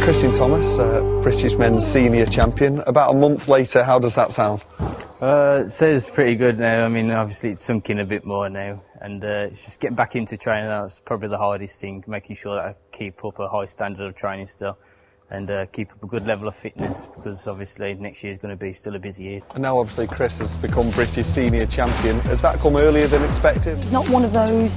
Kristian Thomas, British men's senior champion. About a month later, how does that sound? It says pretty good now. I mean, obviously it's sunk in a bit more now, and it's just getting back into training. That's probably the hardest thing, making sure that I keep up a high standard of training still, and keep up a good level of fitness, because obviously next year is going to be still a busy year. And now obviously Chris has become British senior champion. Has that come earlier than expected? He's not one of those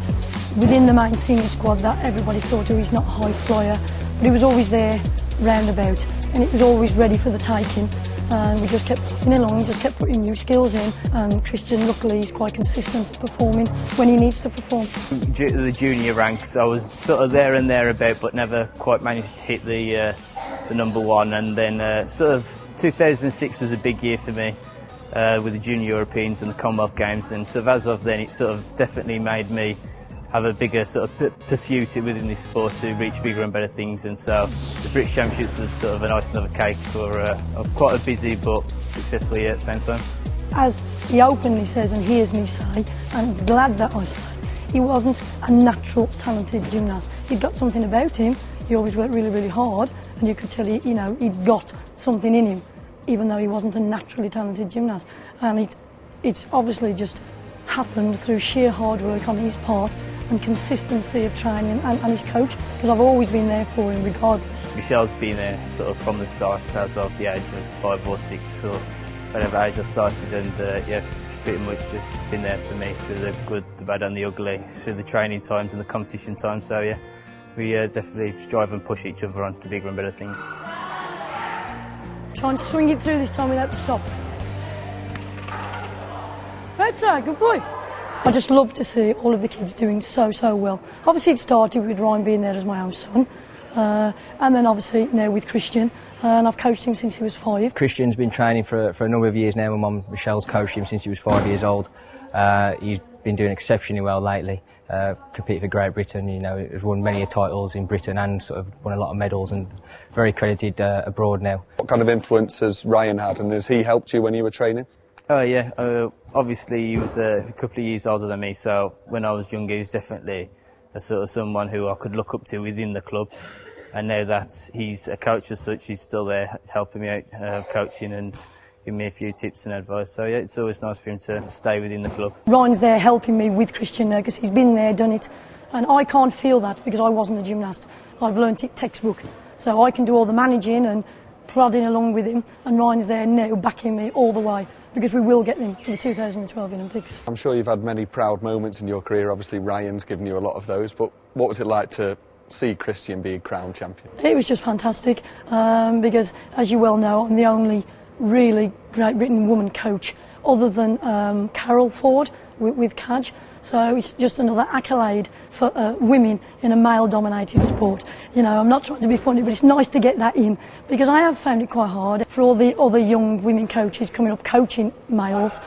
within the main senior squad that everybody thought, oh, he's not a high flyer, but he was always there, roundabout, and it was always ready for the taking. And we just kept plugging along, just kept putting new skills in, and Kristian, luckily, he's quite consistent at performing when he needs to perform. The junior ranks, I was sort of there and thereabout, but never quite managed to hit the number one. And then sort of 2006 was a big year for me with the Junior Europeans and the Commonwealth Games, and so as of then it sort of definitely made me have a bigger sort of pursuit within this sport to reach bigger and better things. And so the British Championships was sort of a nice another cake for quite a busy but successful year at the same time. As he openly says and hears me say, and he's glad that I say, he wasn't a natural talented gymnast. He'd got something about him. He always worked really, really hard, and you could tell he'd got something in him, even though he wasn't a naturally talented gymnast. And it's obviously just happened through sheer hard work on his part and consistency of training and his coach, because I've always been there for him regardless. Michelle's been there sort of from the start, as of the age of 5 or 6 or whatever age I started, and yeah, pretty much just been there for me through the good, the bad and the ugly, through the training times and the competition times. So yeah, we definitely strive and push each other on to bigger and better things. Try and swing it through this time without the stop. That's a good boy. I just love to see all of the kids doing so well. Obviously it started with Ryan being there as my own son, and then obviously now with Kristian, and I've coached him since he was 5. Kristian's been training for a number of years now. My mum Michelle's coached him since he was 5 years old. He's been doing exceptionally well lately, competed for Great Britain, has won many titles in Britain and sort of won a lot of medals, and very credited abroad now. What kind of influence has Ryan had, and has he helped you when you were training? Oh yeah, obviously he was a couple of years older than me, so when I was younger he was definitely a sort of someone who I could look up to within the club, and now that he's a coach as such, he's still there helping me out, coaching and giving me a few tips and advice. So yeah, it's always nice for him to stay within the club. Ryan's there helping me with Kristian now, because he's been there, done it, and I can't feel that because I wasn't a gymnast. I've learnt it textbook, so I can do all the managing and plodding along with him, and Ryan's there now backing me all the way, because we will get them to the 2012 Olympics. I'm sure you've had many proud moments in your career. Obviously Ryan's given you a lot of those, but what was it like to see Kristian be crowned champion? It was just fantastic, because as you well know, I'm the only really Great Britain woman coach other than Carol Ford with CAJ. So it's just another accolade for women in a male-dominated sport. I'm not trying to be funny, but it's nice to get that in, because I have found it quite hard for all the other young women coaches coming up coaching males.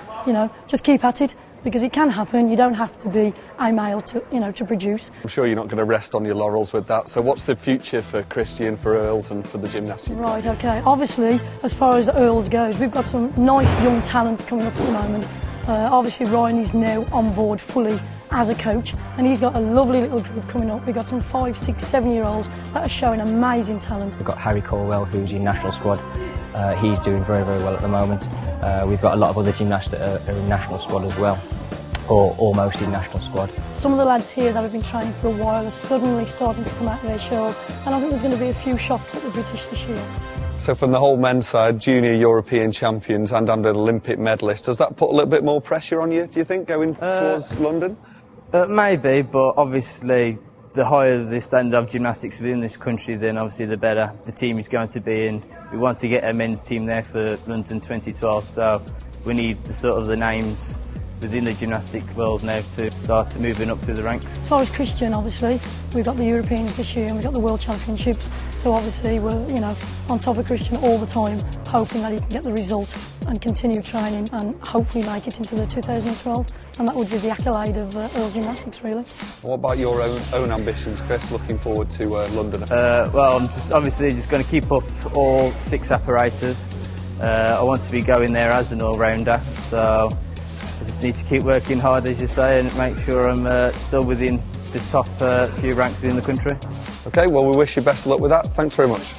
Just keep at it, because it can happen. You don't have to be a male to produce. I'm sure you're not going to rest on your laurels with that. So what's the future for Kristian, for Earls and for the gymnastics? Right, okay. Obviously, as far as Earls goes, we've got some nice young talent coming up at the moment. Obviously Ryan is now on board fully as a coach, and he's got a lovely little group coming up. We've got some 5, 6, 7-year-olds that are showing amazing talent. We've got Harry Corwell, who's in national squad. He's doing very well at the moment. We've got a lot of other gymnasts that are in national squad as well, or almost in national squad. Some of the lads here that have been training for a while are suddenly starting to come out of their shells, and I think there's going to be a few shots at the British this year. So from the whole men's side, junior European champions and an Olympic medalist, does that put a little bit more pressure on you, do you think, going towards London? Maybe, but obviously the higher the standard of gymnastics within this country, then obviously the better the team is going to be, and we want to get a men's team there for London 2012, so we need the names within the gymnastic world now to start moving up through the ranks. As far as Kristian, obviously, we've got the Europeans this year and we've got the World Championships, so obviously we're on top of Kristian all the time, hoping that he can get the result and continue training and hopefully make it into the 2012, and that would be the accolade of Earl Gymnastics, really. What about your own ambitions, Chris, looking forward to London? Well, I'm obviously just going to keep up all 6 apparatus. I want to be going there as an all-rounder, so I just need to keep working hard, as you say, and make sure I'm still within the top few ranks within the country. OK, well, we wish you best of luck with that. Thanks very much.